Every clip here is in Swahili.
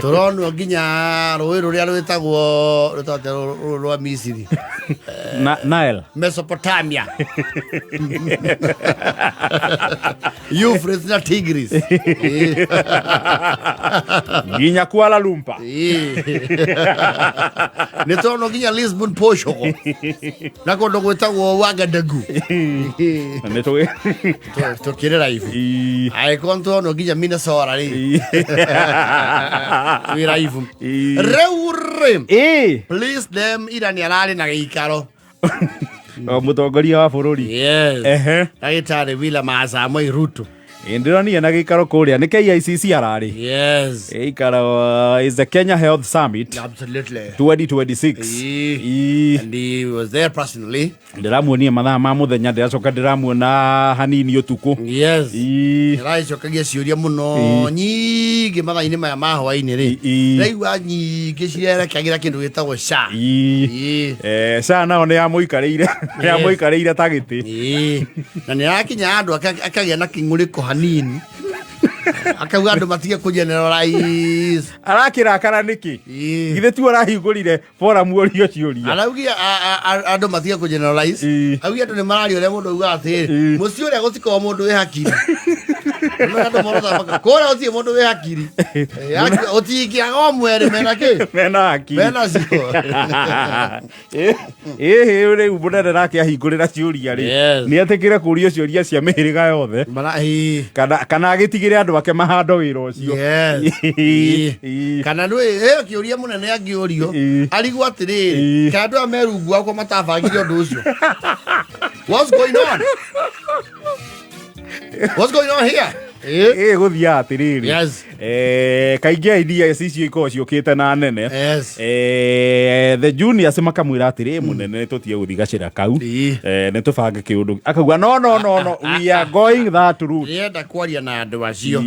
Turonwo nginya rũĩ rũrĩa rwĩtagwo rwa Misiri. Nile. Mesopotamia. Euphrates na Tigris. Nginya Kuala Lumpur. Nituronwo nginya Lisbon, Portugal. Na kũndũ gwĩtagwo Wagadagu. Tukĩrĩ raibu. Aĩkorwo nituronwo nginya Minnesota rĩ. Twĩ raibu. Rĩu rĩ. Please them Irani ararĩ na gĩikaro. Mũtongoria wa bũrũri. Yes. Ndagĩtarĩ William Samoei Ruto. Ndironi na gĩikaro kũrĩa nĩ KICC ararĩ. Yes. Gĩikaro is the Kenya Health Summit. Absolutely. 2026. And he was there personally. Ndĩramuonia mathaa ma mũthenya ndĩracoka ndĩramuona hanini ũtukũ. Yes. Ndĩracokagia ciũria mũno nyingĩ mathaa-inĩ maya ma hwaĩ-inĩ rĩ. Ndaigua nyingĩ cirerekagĩra kĩndũ gĩtagwo SHA. SHA nao nĩ yamũikarĩire ta gĩtĩ. Na nĩrakinya andũ akagĩa na kĩng'ũrĩko hanini. Akauga andũ matige kũgeneralize. Arakĩrakara nĩkĩ? Githĩ tu arahingũrire forum ũrio ciũria. Araugia andũ matige kũgeneralize. Augia andũ nĩ mararia ũrĩa mũndũ auga atĩrĩ. Mũciĩ ũrĩa gũtikorwo mũndũ wĩ hakiri. Andũ morotha kũrĩa gũtirĩ mũndũ wĩ hakiri. Ũtingĩaga o mwere mena kĩ? Mena hakiri. Mena cio. Rĩu mũnene nake ahingũrĩra ciũria rĩ. Nĩ etĩkĩre kũũrio ciũria cia mĩhĩrĩga yothe. Kana agĩtigĩre andũ ake mahando wĩra ũcio. Kana nĩ kĩũria mũnene angĩũrio arigwo atĩrĩrĩ kana andũ a merungu akwa matabangire ũndũ ũcio. What's going on? What's going on here? Gũthiaga atĩrĩrĩ. Yes. Kaingĩ idea icio ikoragwo ciũkĩte na nene. Yes. The juniors makamwĩra atĩrĩ mũnene tũtige gũthiĩ gacĩra kau. Nĩ tũbange kĩũndũ. Akauga no, we are going that route. Nĩenda kwaria na andũ acio.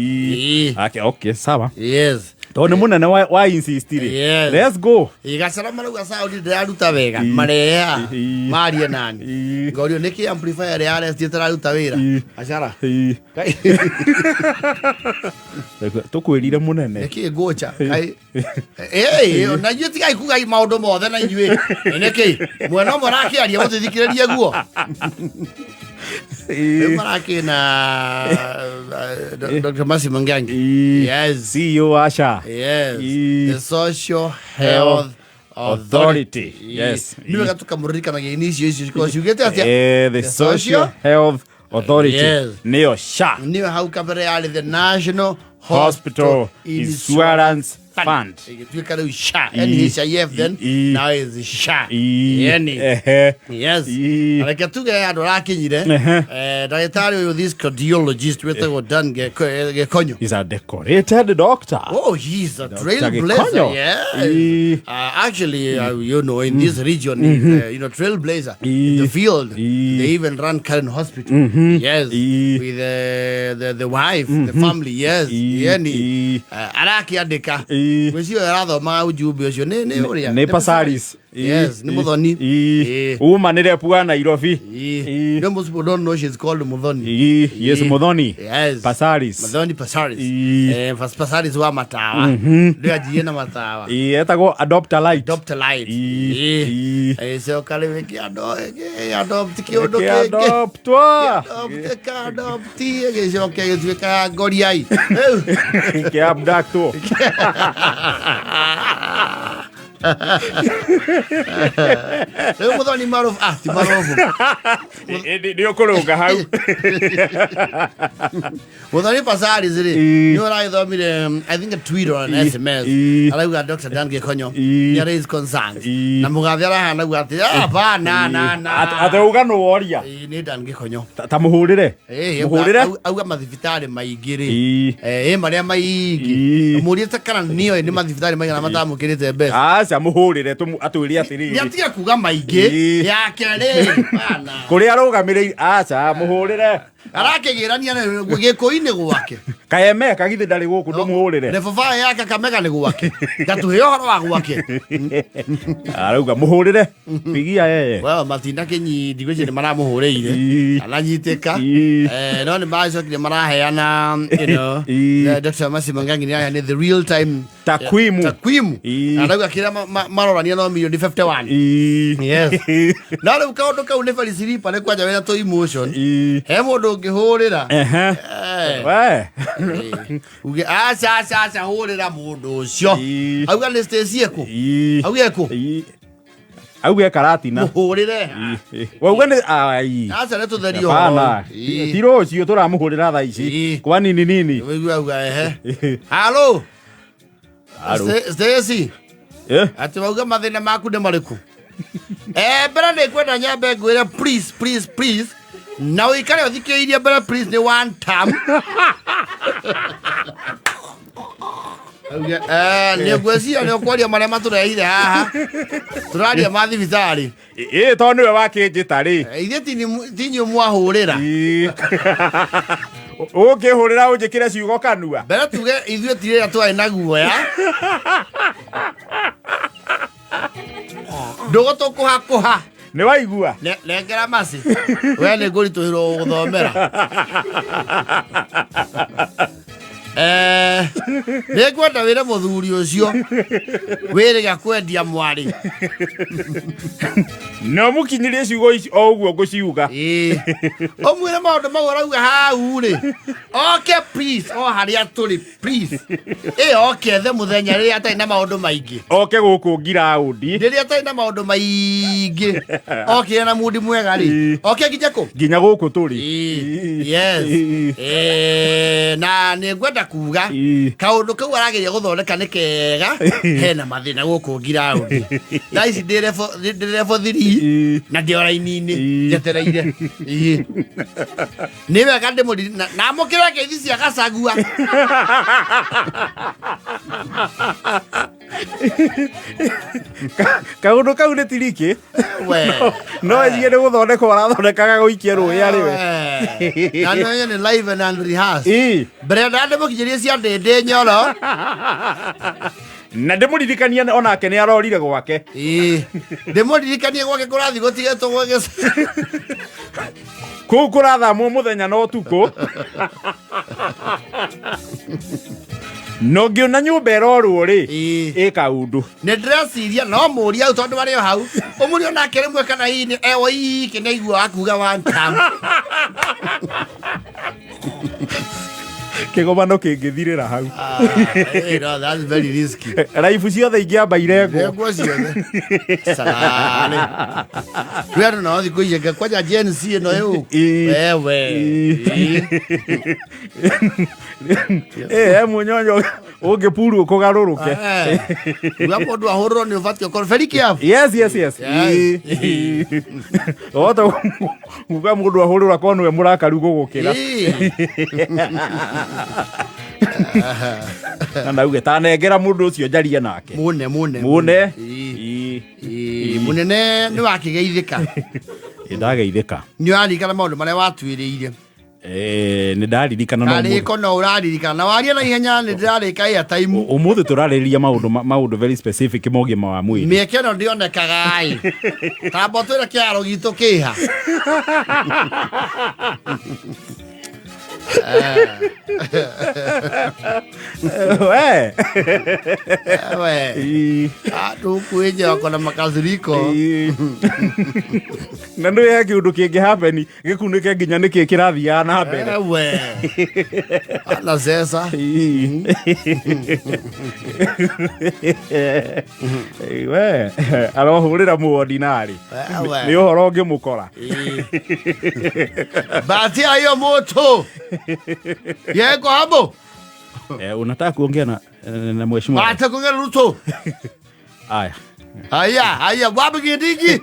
Okay, sawa. Yes. Tondũ mũnene wa insist rĩ. Let's go. Gacara marauga sound ndĩraruta wega. Mareha marie nani. Ngorio nĩkĩ amplifier ya RS ndĩraruta wĩra. Gacara. Tũkwĩrire mũnene. Nĩkĩ ngocha. Na inyuĩ tigai kuga maũndũ mothe na inyuĩ. Nĩkĩ mwena ũmwe rakĩaria mũtithikĩrĩrie guo. Marake na Dr. Masi Mangangi. Yes. CEO Asha. Yes. The Social Health Authority. Yes. Niwe gatukamurika na gĩinicio because you get that. The Social Health Authority. Yes. Neo SHA. Niwe hau kabere yale the National Hospital Insurance Fund. Tuweka leo SHA. NHIF then. Now is SHA. Yes. Alakatuga ya dorakinyire. Daktari uyo this cardiologist wetagwo Dan Gekonyo. He's a decorated doctor. Oh, he's a trailblazer. Yeah. Actually, you know, in this region, trailblazer in the field. They even run current hospital. Yes. With the wife, the family. Yes. Araki andika. Mwesio erathoma ujumbe ucio nĩ uria. Nĩ Pasaris. Yes, ni Muthoni. Uma nĩ repua Nairobi. Most people don't know she's called Muthoni. Yes, Muthoni. Yes. Pasaris. Muthoni Pasaris. Pasaris wa matawa. Ndio ajiye na matawa. Etagwo Adopt a Light. Adopt a Light. So kale wiki adopt kiondo ke. Adoptwa. Adopt gejoke gĩtuĩka ngoriai. Ke abducto. Leo Muthoni marofu. Ti marofu. Ndio kũrũnga hau. Muthoni Pasaris rĩ. Nĩ ũraithomire I think a tweet or an SMS. Arauga Dr. Dan Gekonyo. Nĩ raise concerns. Na mũgathĩ arahana uga atĩ na. Atauga nũ woria. Nĩ Dan Gekonyo. Ta mũhũrĩre. Mũhũrĩre. Auga mathibitarĩ maingĩ rĩ. Marĩa maingĩ. Mũrĩte kana nĩ mathibitarĩ maingĩ na matamũkĩrĩte mbeca. Aca mũhũrĩre atwĩre atĩrĩrĩ. Nĩ atiga kuga maingĩ. Yake rĩ. Kũrĩa arũgamĩrĩire aca mũhũrĩre. Arakegirania na gikuini gwake. Kaeme kagithe ndari guku ndumuhurire. Ne baba yake Kamega ni gwake. Gatuhe horo wa gwake. Arauga muhurire. Pigia yeye. Well, matinda kenyi digwe ni maramuhurire. Ananyiteka. No ni bazo kile maraheana, you know. Dr. Masimangangi ni the real time takwimu. Arauga kila marorania no milioni 51. Yes. Na ru kaundu kau ni felicity pale kwaja wena to emotion. He mundu ngihurira. Uge acha hurira mundu ucio. Auga ni stage yeku. Auga ku. Auga karatina. Muhurire. Wauga ni ai. Acha netu therio. Hapana. Tiro cio turamuhurira tha ici. Kwa nini? Auga Hello. Stacy. Ati wauga mathina maku ni mariku. Bera ni kwenda nyambe ngwire please. Na uikare uthikiririe bera please ni one time. Ni ngwecia ni ukwaria maria matureire haha. Turaria mathibitari. To niwe wakinjita ri. Ithe tinyu mwahurira. Ukihurira unjikire ciugo kanua. Bera tuge ithuĩ tirĩra twari na guoya. Ndogo tukuha. Ni waigua? Nengera masi. We nĩ ngũritũhĩrwo gũthomera. Nĩ ngwenda wĩre mũthuri ũcio wĩrĩga kwendia mwari. No mũkinyirie ciugo ici o ũguo ngũciuga. Ũmwĩre maũndũ mau arauga hau rĩ. Oke please o harĩa tũrĩ please. Oke the mũthenya rĩrĩa atarĩ na maũndũ maingĩ. Oke gũkũ ngiraundi. Rĩrĩa atarĩ na maũndũ maingĩ. Oke na mudi mwega rĩ. Oke nginya kũ? Nginya gũkũ tũrĩ. Yes. Na nĩ ngwenda kuga kaundu kau arageria guthondeka ni kega hena mathina guku ngiraundi na ici ndirefo 3 na ndio raini-ini njetereire ni wega ndimuri na mukira ngeithi cia gacagua kaundu kau ni tiriki no ejie ni guthondeka arathondekaga guikia ruya riwe na no ni live and rehearse brenda ndimukinyirie cia ndende nyoro na ndimuririkania onake ni arorire gwake ndimuririkanie gwake kurathi gutigetwo gwake kuu kurathamwo muthenya no tuku no ngiona nyumba irorwo ri kaundu ni ndreciria no muria au tondu bari hau umuri onake rimwe kana hii ewo iki ni igua akuga one time kigomano kingithirira hau no that's very risky raifu ciothe ingiambaire ngo ciothe salale kwero no thiko ije kwaja GNC no yo wewe munyonyo ungipuru kugaruruke uga mundu ahurro ni ubatio konferiki hapo yes oto uga mundu ahurro akonu we murakaru gugukira na uge tanengera mundu ucio njarie nake mune munene ni wakigeithika ndageithika ni arikana maundu maria watwiriire ni ndaririkana no ariko no uraririkana na waria na ihenya ni ndirarika ya time umuthi turaririria maundu very specific mogima wa mwiri mieke no ndionekaga ai tambo twira kiaro gitu kiha atu kueja wako na makaziriko na ndio yake undu kingi happen gikunike nginya niki kirathia na mbere ana sesa arohurira muordinari ni uhoro ngimukora bati ayo moto yeko hapo unataka kuongea na mheshimiwa hata kuongea Ruto haya wapi gidigi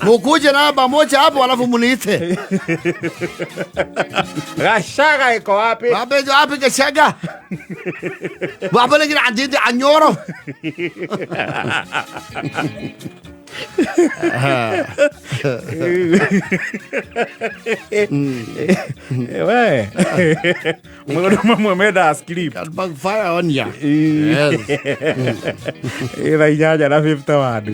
mukuje namba moja hapo alafu muniite Gashaga iko wapi wapi Gashaga wapi ngira andidi anyoro We. Mundu mamwe meda script. Can backfire on ya. Yes. Ila inyanya na 50 wadu.